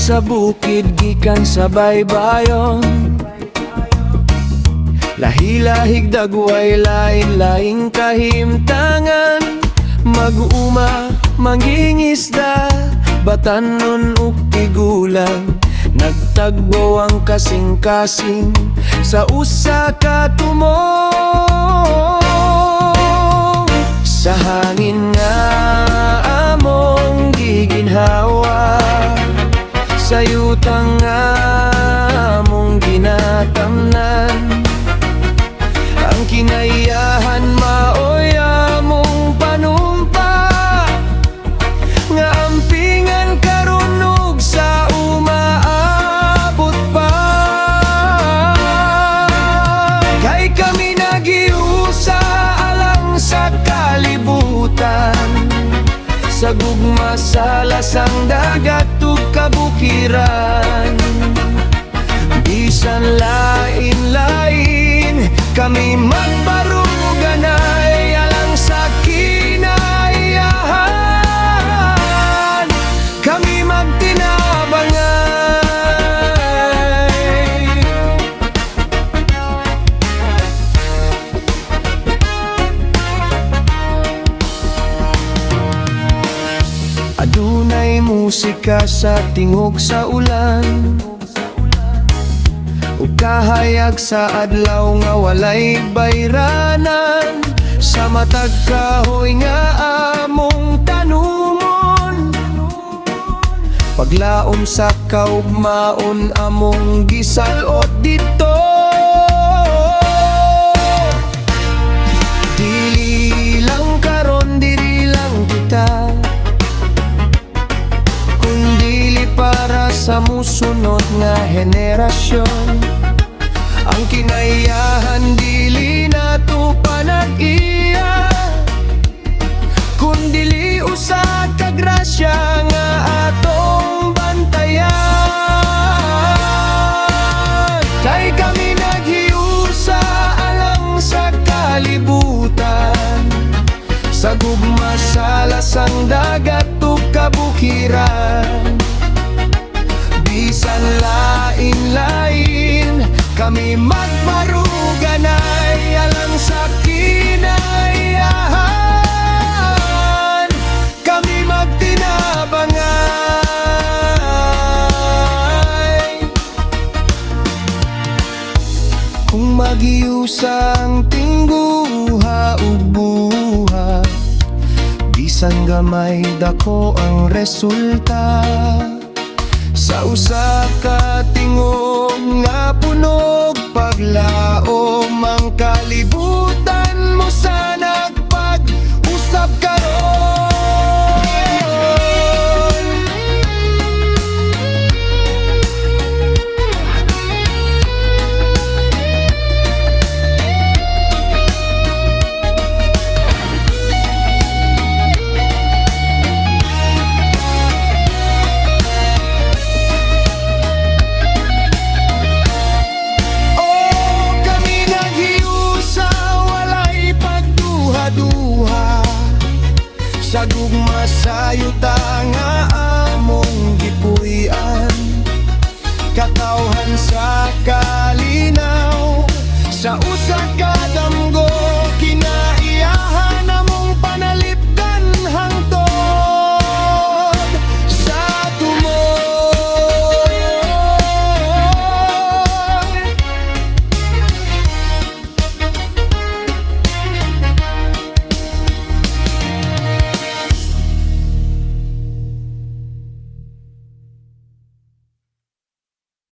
sa bukid gikan sa baybayon, lahilahig dagway lain-laing kahimtangan. Mag-uma, mangingisda, batanon ug tigulang, nagtagbo ang kasing-kasing sa usa ka tumong. Sa hangin nga among giginhawa, sa yutang nga among ginatamnan, ang kinayahan maoy among panumpa, nga ampingan karunog sa umaabot pa. Kay kami nagiusa alang sa kalibutan, sa gugma sa lasang dagat ug kabukiran. Bisan lain-lain kami magbaruganay alang sa kinayahan, kami magtinabangay. Adunay musika sa tingog sa ulan, ug kahayag sa adlaw nga walay bayranan, sa matag kahoy nga among tanumon. Paglaom sa kaugmaon among gisalot dito, dili lang karon, dili lang kita, kundili para sa musunod nga henerasyon. Ang kinayahan dili nato panag-iya, kundili usa ka grasya nga atong bantayan. Kay kami naghiusa alang sa kalibutan, sa gugma sa lasang dagat ug kabukiran. Bisan lain-lain kami magbaruganay alang sa kinayahan, kami magtinabangay. Kung magiusang tingguha ug buhat, bisan gamay dako ang resulta, sa usa ka tingog nga punog paglaom ang kalibutan mo sa nagpag-usap karon. Sa gugma sa yutang